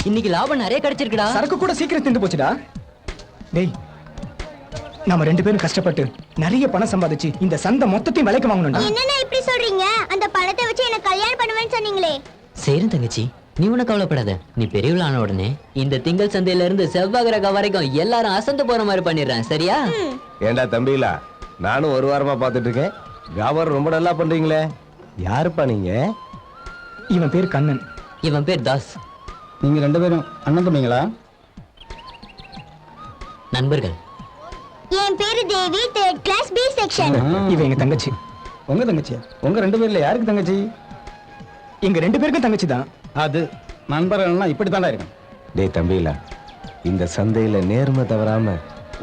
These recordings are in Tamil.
இன்னைக்கு லாபம் நிறைய கிடைச்சிருக்குடா. சரக்கு கூட சீக்கிரம் திண்டு போச்சுடா. டேய், நாம 2 பேரும் கஷ்டப்பட்டு நிறைய பணம் சம்பாதிச்சு இந்த சந்தை மொத்தத்தையும் விலைக்கு வாங்கணும்டா. என்னன்னா இப்படி சொல்றீங்க? அந்த பணத்தை வச்சு என்ன கல்யாணம் பண்ணுவேன்னு சொன்னீங்களே. சரி தங்கச்சி, நீ ஒன்னும் கவலைப்படாத. நீ பெரியவள் ஆன உடனே இந்த திங்கள் சந்தையில இருந்து செவ்வாய் கிரகம் வரைக்கும் எல்லாரும் அசந்து போற மாதிரி பண்ணிடுறேன். சரியா? ஏண்டா தம்பிலா, நானும் ஒரு வாரமா பாத்துட்டு இருக்கேன். வியாபாரம் ரொம்ப நல்லா பண்றீங்களே. யாருப்பா நீங்க? இவன் பேர் கண்ணன். இவன் பேர் தாஸ். நீங்க 2 பேரும் அண்ணன் தம்பிங்களா? நண்பர்கள். என் பேரு தேவி, 3rd class B section. இவன் எங்க தங்கச்சி. உங்க தங்கச்சியா? உங்க 2 பேர்ல யாருக்கு தங்கச்சி? எங்க 2 பேருக்கும் தங்கச்சி தான். அது நண்பர்கள்னா இப்படித்தாண்டா இருக்கும். டேய் தம்பிலா, இந்த சந்தையில நேர்மை தவறாம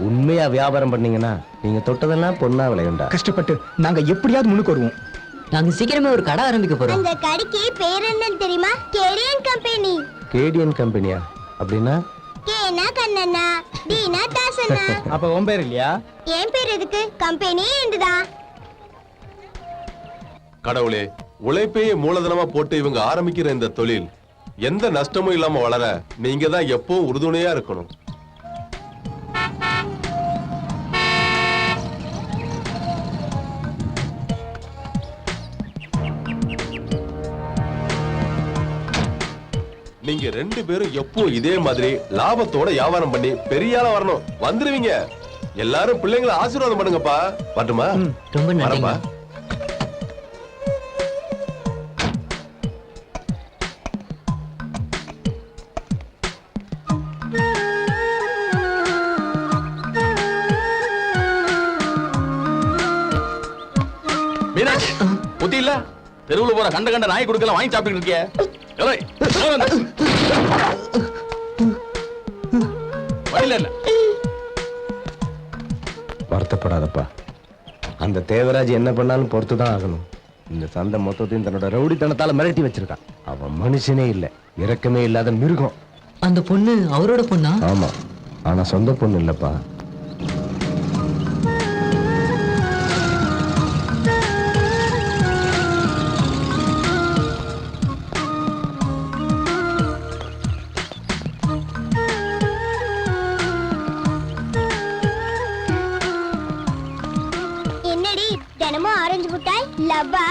உண்மையா வியாபாரம் பண்ணீங்கன்னா நீங்க தொட்டதெல்லாம் பொண்ணா விளையுண்டா. கஷ்டப்பட்டு நாங்க எப்படியாவது முன்னுக்கு வருவோம். நாங்க சீக்கிரமே ஒரு கடை ஆரம்பிக்க போறோம். அந்த கடைக்கு பேர் என்னன்னு தெரியுமா? Carry on company. கேடியன் கம்பெனியா? அப்படின்னா கேனா கண்ணனா, டீனா தாசனா. அப்ப உன் பேர் இல்லையா? என் பேர் எதுக்கு? கம்பெனி என்றுதான். கடவுளே, உழைப்பையே மூலதனமா போட்டு இவங்க ஆரம்பிக்கிற இந்த தொழில் எந்த நஷ்டமும் இல்லாம வளர நீங்க தான் எப்பவும் உறுதுணையா இருக்கணும். நீங்க 2 பேரும் எப்போ இதே மாதிரி லாபத்தோட வியாபாரம் பண்ணி பெரிய ஆளா வரணும். வந்துருவீங்க. எல்லாரும் பிள்ளைங்களை ஆசீர்வாதம் பண்ணுங்கப்பா. வரட்டுமா? ரொம்ப நன்றிப்பா. மீனாட்சி, புத்தி இல்ல? தெருவுல போற கண்ட கண்ட நாய் கொடுக்கலாம் வாங்கி சாப்பிட்டு இருக்கிய. வருத்தப்படாதப்பா. அந்த தேவராஜ் என்ன பண்ணாலும் பொறுத்துதான் ஆகணும். இந்த சந்தை மொத்தத்தையும் தன்னோட ரவுடித்தனத்தால மிரட்டி வச்சிருக்கான். அவன் மனுஷனே இல்ல, இரக்கமே இல்லாத மிருகம். அந்த பொண்ணு அவரோட பொண்ணா? ஆமா, ஆனா சொந்த பொண்ணு இல்லப்பா. தினமும் ஆரஞ்சு முட்டாய் லவ்வா.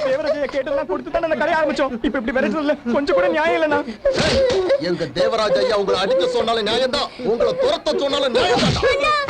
தேவராஜைய கேட்டெல்லாம் கொடுத்து தான் அந்த கடையை ஆரம்பிச்சோம். இப்ப இப்படி விரட்டுறதுல கொஞ்சம் கூட நியாயம் இல்லைண்ணா. எங்க தேவராஜ் ஐயா உங்களை அடிக்க சொன்னாலும் நியாயம் தான், உங்களை துரத்த சொன்னாலும் நியாயம் தான்.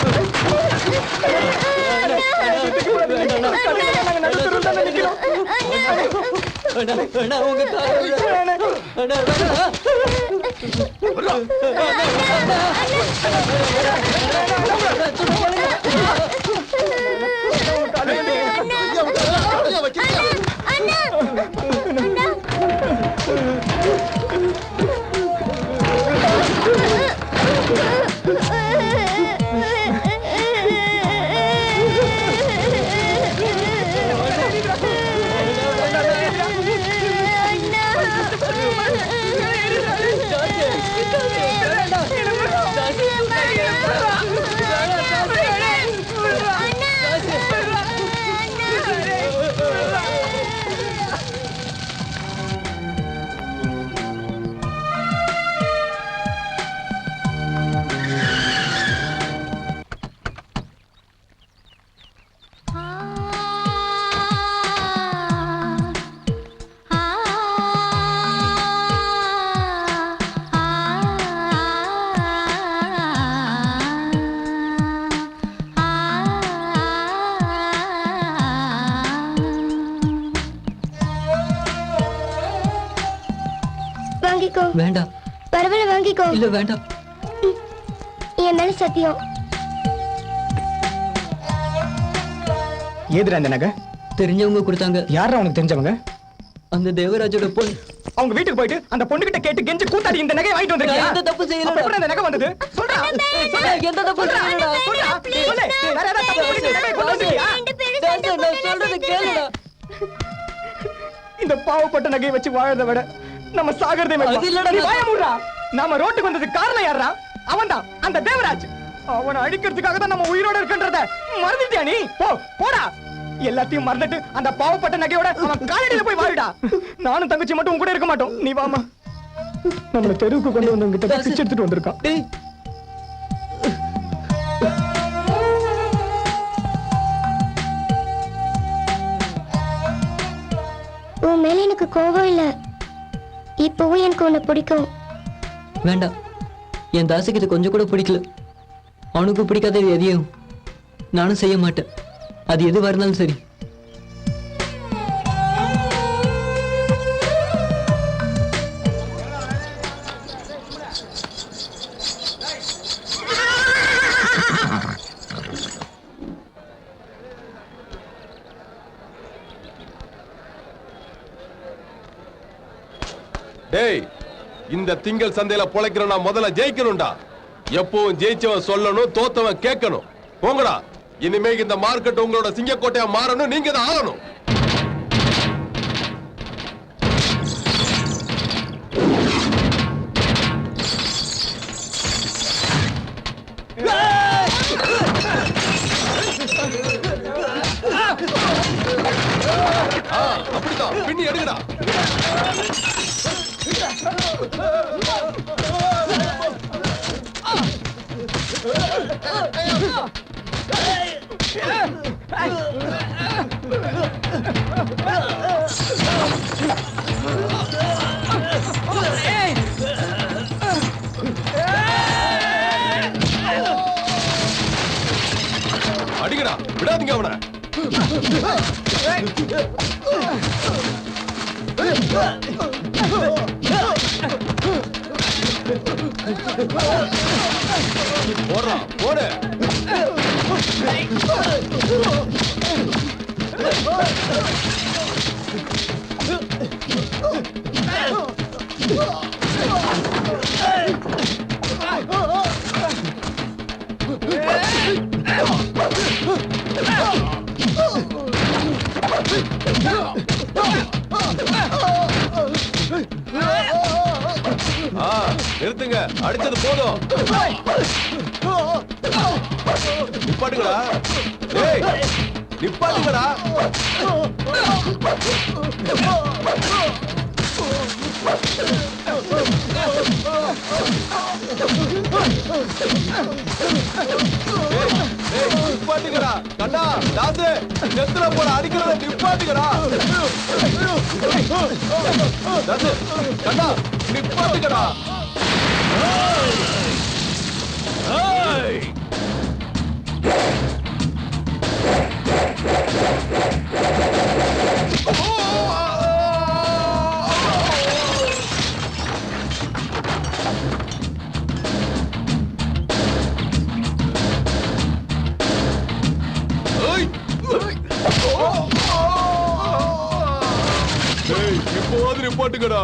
வேண்டாம். பரவாயில்ல வாங்கிக்கோ. இல்ல வேண்டாம். என் மேல சத்தியம். ஏதுடா இந்த நகை? தெரிஞ்சவங்க கொடுத்தாங்க. யாரா உனக்கு தெரிஞ்சவங்க? அந்த தேவராஜோட பொண்ணு. அவங்க வீட்டுக்கு போயிட்டு அந்த பொண்ணு கிட்ட கேட்டு கெஞ்சி கூத்தாடி இந்த நகையை வாங்கிட்டு வந்திருக்கியா? எந்த தப்பு செய்யல. எப்படி அந்த நகை வந்தது? சொல்றா. எந்த தப்பு செய்யலடா. சொல்லு. வேற ஏதாவது தப்பு பண்ணிட்டு நகையை கொண்டு வந்திருக்கியா? நான் சொல்றது கேளுடா. இந்த பாவப்பட்ட நகையை வச்சு வாழறத விட நம்ம சாகறதே மேல. அது இல்லடா. நீ வாய மூடுடா. நாம ரோட்டுக்கு வந்ததுக்கு காரணம் யாரா? அவன்தான், அந்த தேவராஜ். அவனை அழிக்கிறதுக்காக தான் நம்ம உயிரோட இருக்கன்றத மறந்துட்டியா நீ? போடா. எல்லாத்தையும் மறந்துட்டு அந்த பாவப்பட்ட நகையோட அவன் காலடியில போய் வாழுடா. நானும் தங்கச்சி மட்டும் உன் கூட இருக்க மாட்டோம். நீ வாமா. நம்மள தெருவுக்கு கொண்டு வந்தவங்க கிட்ட பிச்சை எடுத்துட்டு வந்திருக்கான். டேய் உன் மேல எனக்கு கோபம் இல்ல, இப்பவும் எனக்கு உன்னை பிடிக்கும். வேண்டாம், என் தாசுக்கு இது கொஞ்சம் கூட பிடிக்கல. அவனுக்கு பிடிக்காதது எதையும் நானும் செய்ய மாட்டேன். அது எதுவாக இருந்தாலும் சரி. டேய், இந்த திங்கள் சந்தையில பொழைக்கிறோம்னா முதல்ல ஜெயிக்கணும்டா. எப்பவும் ஜெயிச்சவன் சொல்லணும், தோத்தவன் கேட்கணும். போங்கடா, இனிமே இந்த மார்க்கெட் உங்களோட சிங்கக்கோட்டையா மாறணும். நீங்க தான் ஆளணும். அப்படிதான் பின்னி எடுங்கடா. அடிங்கடா, விடாதீங்க அவனை. போடுறா, போடு. நிறுத்துங்க, அடிச்சது போதும். நிப்பாட்டுங்கடா. டேய், நிப்பாட்டுங்கடா. நிப்பாட்டுங்கடா. கண்ணா, தாசு, நெத்துல போட அடிக்கிறத நிப்பாட்டுங்கடா. தாசு, கண்ணா, நிப்பாட்டுங்கடா. இப்போது நிப்பாட்டுங்கடா.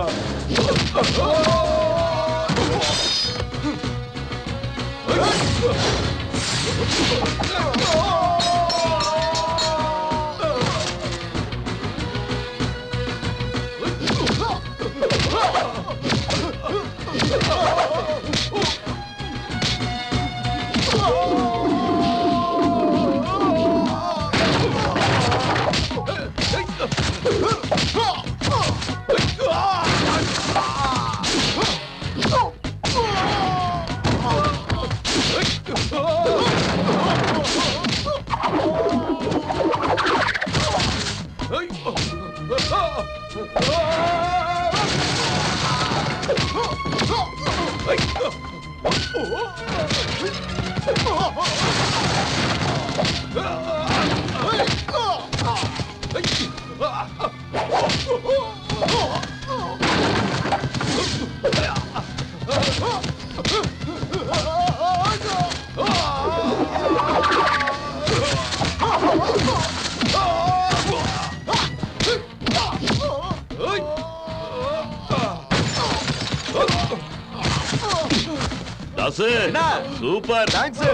Super, thanks.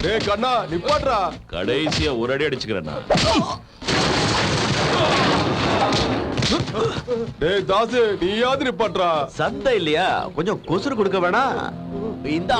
டேய் கண்ணா, நிப்பாட்றா. கடைசியா ஒரு அடி அடிச்சுக்கிறேன். டேய் தாசு, நீயாவது நிப்பாட்றா. சந்தை இல்லையா, கொஞ்சம் கொசுறு கொடுக்க வேணாம். இந்த